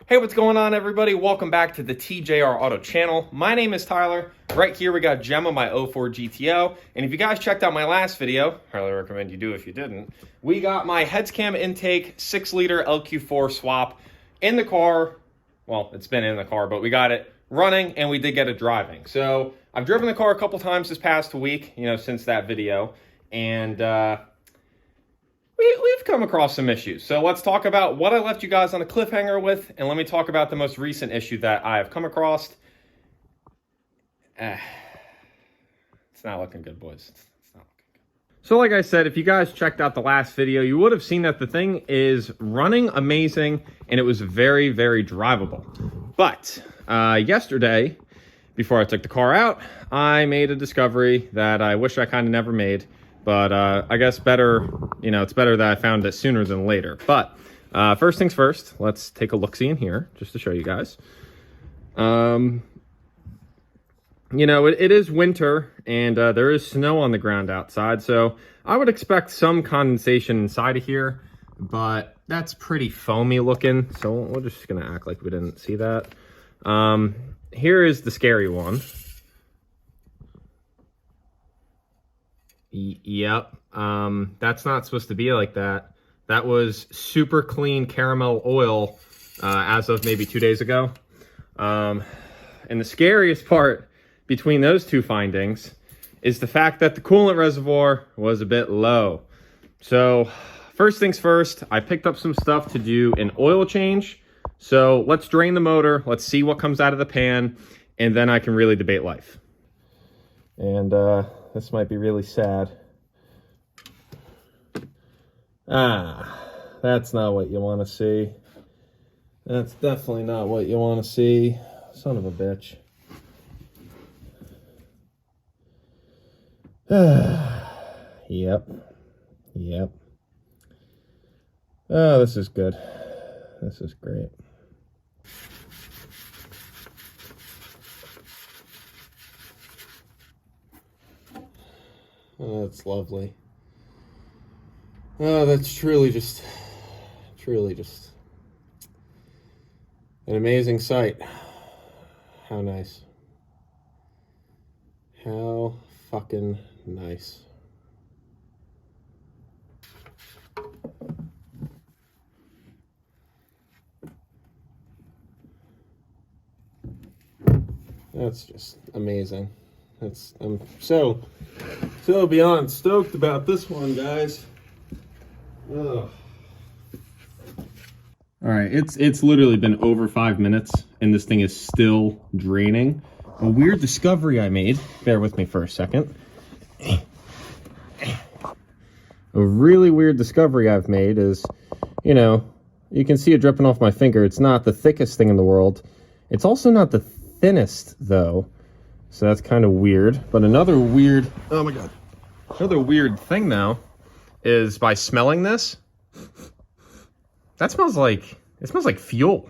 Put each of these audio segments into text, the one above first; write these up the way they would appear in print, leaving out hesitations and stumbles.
Hey, what's going on, everybody? Welcome back to the TJR Auto channel. My name is Tyler. Right here we got Gemma, my 04 GTO. And if you guys checked out my last video, highly recommend you do if you didn't, we got my heads cam intake 6-liter LQ4 swap in the car. Well, it's been in the car, but we got it running and we did get it driving. So I've driven the car a couple times this past week, since that video. And we've come across some issues. So let's talk about what I left you guys on a cliffhanger with, and let me talk about the most recent issue that I have come across. It's not looking good, boys. It's not looking good. So like I said, if you guys checked out the last video, you would have seen that the thing is running amazing, and it was very, very drivable. But yesterday, before I took the car out, I made a discovery that I wish I kind of never made. But I guess better, it's better that I found it sooner than later. But first things first, let's take a look-see in here just to show you guys. It is winter and there is snow on the ground outside. So I would expect some condensation inside of here, but that's pretty foamy looking. So we're just going to act like we didn't see that. Here is the scary one. Yep, that's not supposed to be like that. That was super clean caramel oil as of maybe 2 days ago. And the scariest part between those two findings is the fact that the coolant reservoir was a bit low. So first things first, I picked up some stuff to do an oil change. So let's drain the motor. Let's see what comes out of the pan, and then I can really debate life. And this might be really sad. That's not what you want to see. That's definitely not what you want to see. Son of a bitch. Yep. Oh, this is good. This is great. Oh, that's lovely. Oh, that's truly just an amazing sight. How nice. How fucking nice. That's just amazing. I'm so beyond stoked about this one, guys. Ugh. All right, it's literally been over 5 minutes and this thing is still draining. A weird discovery I made, bear with me for a second. A really weird discovery I've made is, you can see it dripping off my finger. It's not the thickest thing in the world. It's also not the thinnest though. So that's kind of weird. But another weird, oh my God. Another weird thing now is by smelling this, it smells like fuel.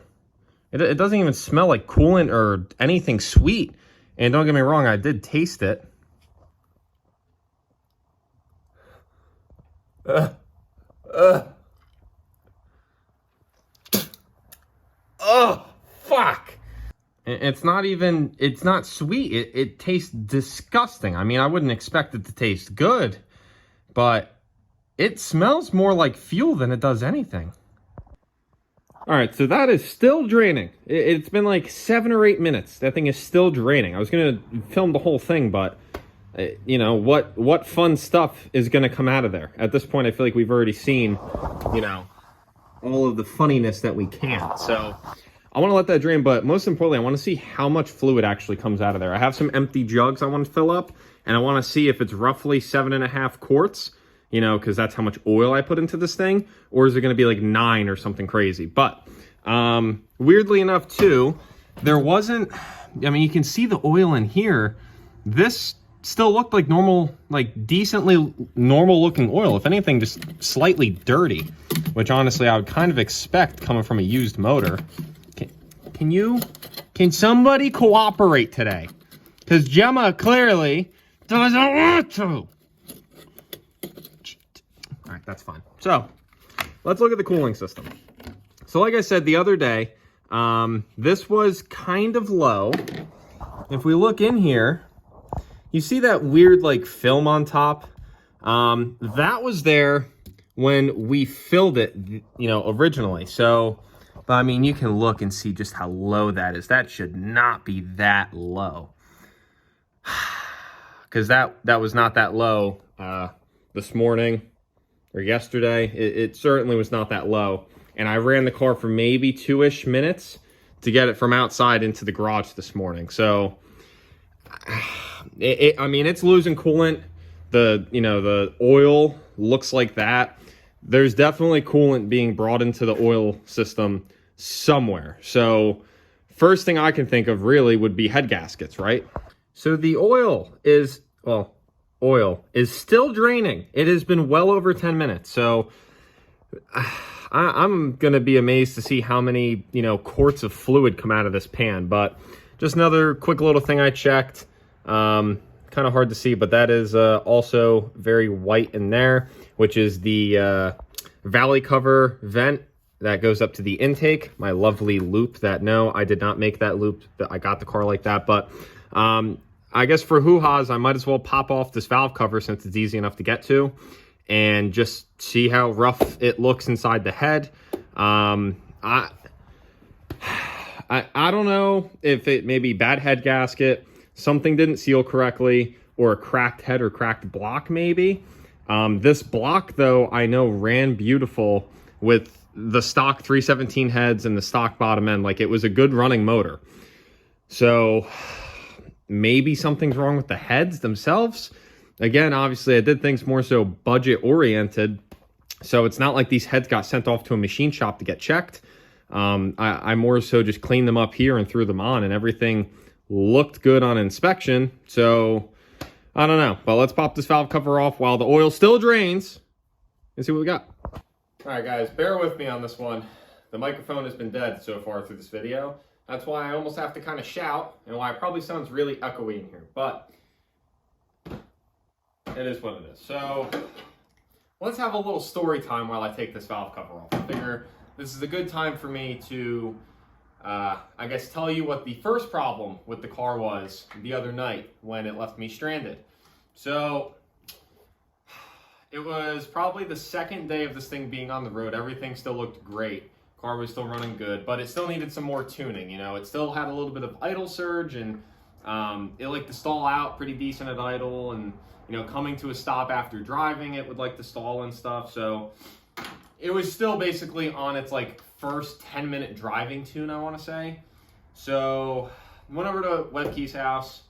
It doesn't even smell like coolant or anything sweet. And don't get me wrong, I did taste it. Oh, fuck. It's not sweet. It tastes disgusting. I mean, I wouldn't expect it to taste good, but it smells more like fuel than it does anything. All right, so that is still draining. It's been like 7 or 8 minutes. That thing is still draining. I was going to film the whole thing, but what fun stuff is going to come out of there? At this point, I feel like we've already seen, all of the funniness that we can. So I want to let that drain, but most importantly, I want to see how much fluid actually comes out of there. I have some empty jugs I want to fill up, and I want to see if it's roughly 7.5 quarts, because that's how much oil I put into this thing, or is it going to be like 9 or something crazy? But weirdly enough, too, there wasn't, you can see the oil in here. This still looked like normal, like decently normal looking oil. If anything, just slightly dirty, which honestly I would kind of expect coming from a used motor. Can somebody cooperate today? Because Gemma clearly doesn't want to. All right, that's fine. So let's look at the cooling system. So like I said the other day, This was kind of low. If we look in here, you see that weird like film on top? That was there when we filled it, you know, originally. So, but I mean, you can look and see just how low that is. That should not be that low. Because that was not that low this morning or yesterday. It certainly was not that low. And I ran the car for maybe 2-ish minutes to get it from outside into the garage this morning. So, I mean, it's losing coolant. The oil looks like that. There's definitely coolant being brought into the oil system somewhere. So first thing I can think of really would be head gaskets, right? So the oil is still draining. It has been well over 10 minutes. So I'm going to be amazed to see how many, quarts of fluid come out of this pan. But just another quick little thing I checked. Kind of hard to see, but that is also very white in there, which is the valley cover vent that goes up to the intake. My lovely loop that, no, I did not make that loop. I got the car like that, but I guess for hoo-has, I might as well pop off this valve cover since it's easy enough to get to and just see how rough it looks inside the head. I don't know if it may be bad head gasket, something didn't seal correctly, or a cracked head or cracked block maybe. This block, though, I know ran beautiful with the stock 317 heads and the stock bottom end. Like, it was a good running motor. So maybe something's wrong with the heads themselves. Again, obviously, I did things more so budget-oriented. So it's not like these heads got sent off to a machine shop to get checked. I more so just cleaned them up here and threw them on, and everything looked good on inspection. So I don't know, but let's pop this valve cover off while the oil still drains and see what we got. All right, guys, bear with me on this one. The microphone has been dead so far through this video. That's why I almost have to kind of shout and why it probably sounds really echoey in here, but it is what it is. So let's have a little story time while I take this valve cover off. I figure this is a good time for me to I guess tell you what the first problem with the car was the other night when it left me stranded. So it was probably the second day of this thing being on the road. Everything still looked great. Car was still running good, but it still needed some more tuning. It still had a little bit of idle surge, and it liked to stall out pretty decent at idle, and coming to a stop after driving it would like to stall and stuff. So it was still basically on its first 10-minute driving tune, I want to say. So went over to Webkey's house,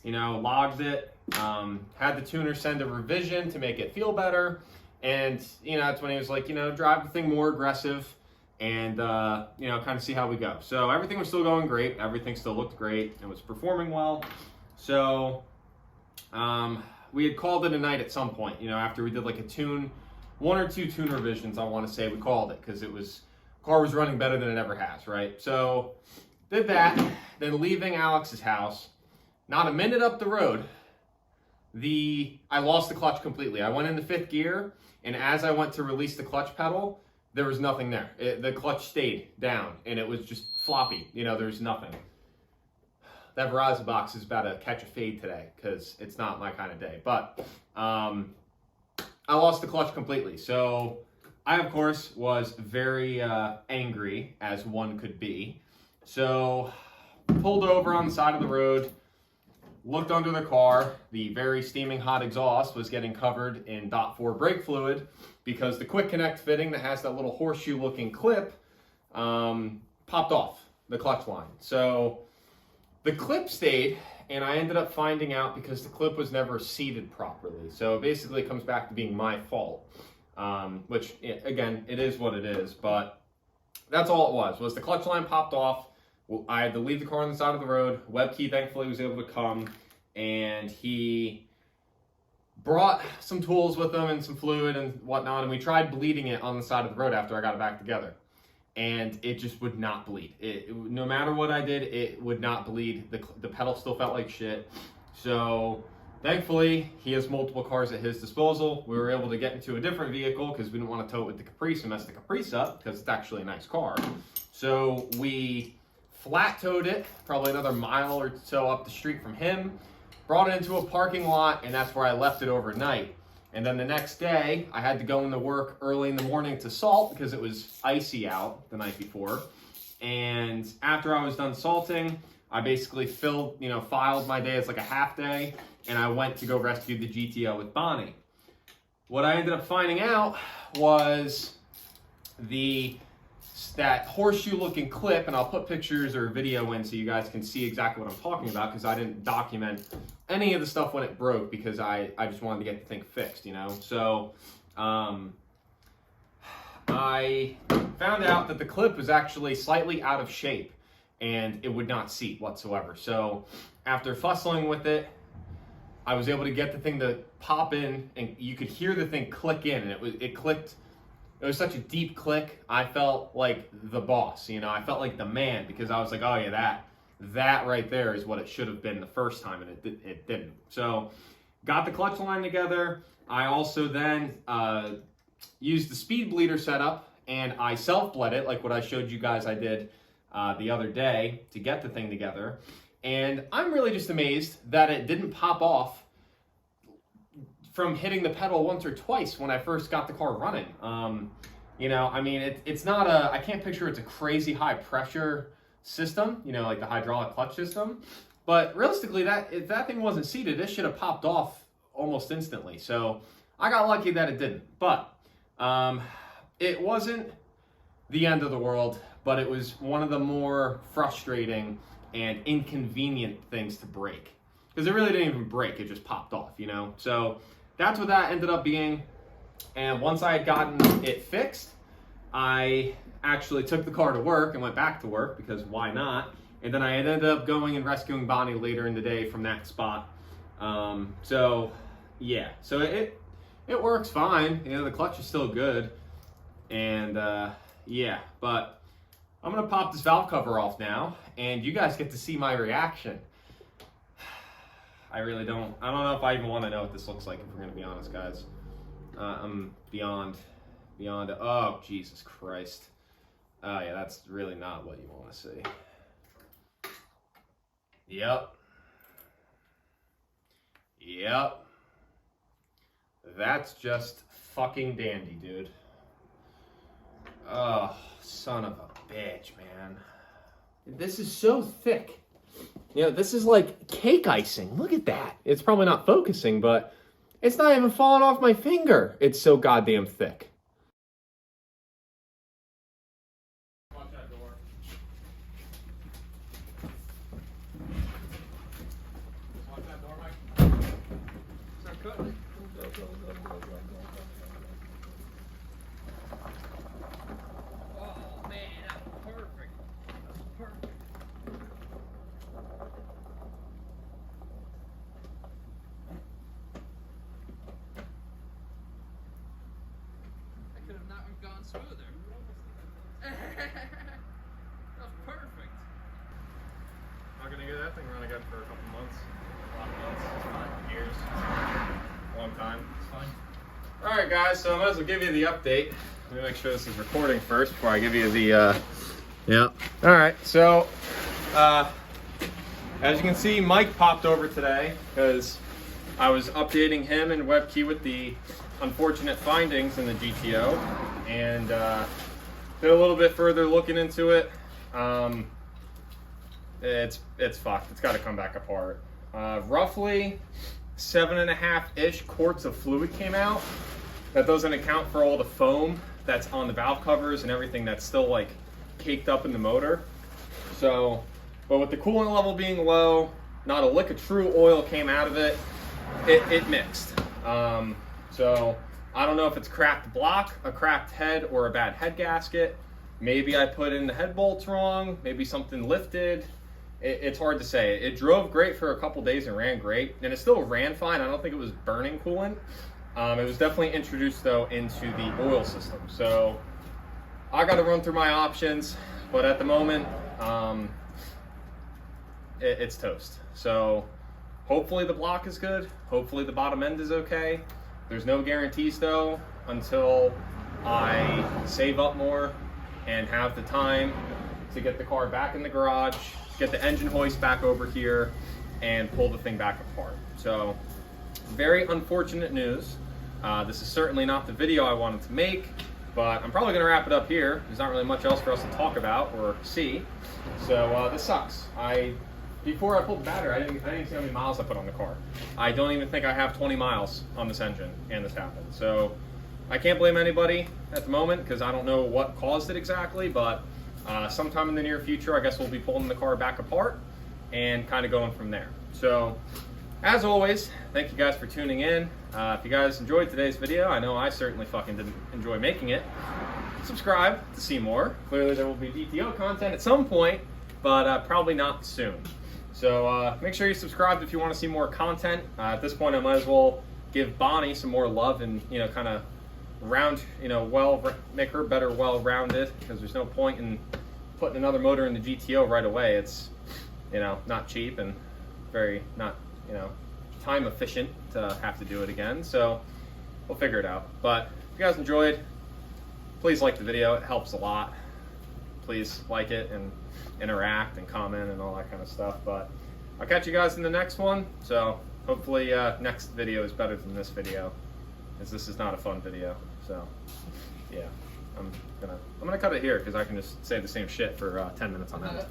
logged it, had the tuner send a revision to make it feel better. And, that's when he was like, drive the thing more aggressive and, kind of see how we go. So everything was still going great. Everything still looked great and was performing well. So we had called it a night at some point, after we did one or two tune revisions, I want to say we called it, because car was running better than it ever has, right? So did that, then leaving Alex's house, not a minute up the road, I lost the clutch completely. I went into fifth gear, and as I went to release the clutch pedal, there was nothing there. The clutch stayed down, and it was just floppy. There's nothing. That Verizon box is about to catch a fade today, because it's not my kind of day. But I lost the clutch completely. So I, of course, was very angry, as one could be. So pulled over on the side of the road, looked under the car. The very steaming hot exhaust was getting covered in .4 brake fluid because the quick connect fitting that has that little horseshoe looking clip popped off the clutch line. So the clip stayed, and I ended up finding out because the clip was never seated properly. So basically it comes back to being my fault, which, again, it is what it is. But that's all it was the clutch line popped off. I had to leave the car on the side of the road. Webkey, thankfully, was able to come, and he brought some tools with him and some fluid and whatnot, and we tried bleeding it on the side of the road after I got it back together. And it just would not bleed. No matter what I did, it would not bleed. The pedal still felt like shit. So Thankfully, he has multiple cars at his disposal. We were able to get into a different vehicle because we didn't want to tow it with the Caprice and mess the Caprice up because it's actually a nice car. So we flat towed it, probably another mile or so up the street from him, brought it into a parking lot, and that's where I left it overnight. And then the next day, I had to go into work early in the morning to salt because it was icy out the night before. And after I was done salting, I basically filed my day as like a half day, and I went to go rescue the GTO with Bonnie. What I ended up finding out was that horseshoe-looking clip, and I'll put pictures or video in so you guys can see exactly what I'm talking about because I didn't document any of the stuff when it broke because I just wanted to get the thing fixed, you know? So I found out that the clip was actually slightly out of shape and it would not seat whatsoever. So after fussing with it, I was able to get the thing to pop in, and you could hear the thing click in, and it clicked. It was such a deep click. I felt like the boss, you know. I felt like the man because I was like, oh yeah, that right there is what it should have been the first time, and it didn't. So got the clutch line together. I also then used the speed bleeder setup, and I self-bled it like what I showed you guys I did the other day to get the thing together. And I'm really just amazed that it didn't pop off from hitting the pedal once or twice when I first got the car running. You know, I mean, it's not I can't picture it's a crazy high pressure system, you know, like the hydraulic clutch system. But realistically, if that thing wasn't seated, it should have popped off almost instantly. So I got lucky that it didn't. But it wasn't the end of the world, but it was one of the more frustrating and inconvenient things to break. Because it really didn't even break, it just popped off, you know? So that's what that ended up being. And once I had gotten it fixed, I actually took the car to work and went back to work because why not? And then I ended up going and rescuing Bonnie later in the day from that spot. So yeah, so it works fine. You know, the clutch is still good. And yeah, but I'm gonna pop this valve cover off now and you guys get to see my reaction. I don't know if I even want to know what this looks like, if we're gonna be honest, guys. I'm beyond, oh, Jesus Christ. Yeah, that's really not what you want to see. Yep. That's just fucking dandy, dude. Oh, son of a bitch, man. This is so thick. You know, this is like cake icing. Look at that. It's probably not focusing, but it's not even falling off my finger. It's so goddamn thick. Watch that door. Just watch that door, Mike. Start cutting. Go. Oh, man, that's perfect. That's perfect. Could have not gone smoother. That's perfect. Not gonna get that thing running again for a couple months. A lot of months. It's fine. Years. A long time. It's fine. Alright guys, so I might as well give you the update. Let me make sure this is recording first before I give you the yeah. Alright, so as you can see, Mike popped over today because I was updating him and WebKey with the unfortunate findings in the GTO, and did a little bit further looking into it. It's fucked. It's got to come back apart. Roughly 7.5-ish quarts of fluid came out. That doesn't account for all the foam that's on the valve covers and everything that's still like caked up in the motor. So, but with the coolant level being low, not a lick of true oil came out of it. It mixed. So I don't know if it's cracked block, a cracked head, or a bad head gasket. Maybe I put in the head bolts wrong. Maybe something lifted. It's hard to say. It drove great for a couple days and ran great, and it still ran fine. I don't think it was burning coolant. It was definitely introduced though into the oil system. So I got to run through my options, but at the moment, it's toast. So hopefully the block is good. Hopefully the bottom end is okay. There's no guarantees though until I save up more and have the time to get the car back in the garage, get the engine hoist back over here, and pull the thing back apart. So, very unfortunate news. This is certainly not the video I wanted to make, but I'm probably going to wrap it up here. There's not really much else for us to talk about or see. So this sucks. Before I pulled the battery, I didn't see how many miles I put on the car. I don't even think I have 20 miles on this engine, and this happened. So I can't blame anybody at the moment because I don't know what caused it exactly, but sometime in the near future, I guess we'll be pulling the car back apart and kind of going from there. So as always, thank you guys for tuning in. If you guys enjoyed today's video, I know I certainly fucking didn't enjoy making it. Subscribe to see more. Clearly there will be GTO content at some point, but probably not soon. So make sure you subscribe if you want to see more content. At this point, I might as well give Bonnie some more love and, you know, kind of make her better well-rounded, because there's no point in putting another motor in the GTO right away. It's, you know, not cheap and very not, you know, time efficient to have to do it again. So we'll figure it out. But if you guys enjoyed, please like the video. It helps a lot. Please like it and interact and comment and all that kind of stuff. But I'll catch you guys in the next one. So hopefully next video is better than this video, as this is not a fun video. So yeah, I'm gonna cut it here because I can just say the same shit for 10 minutes on end.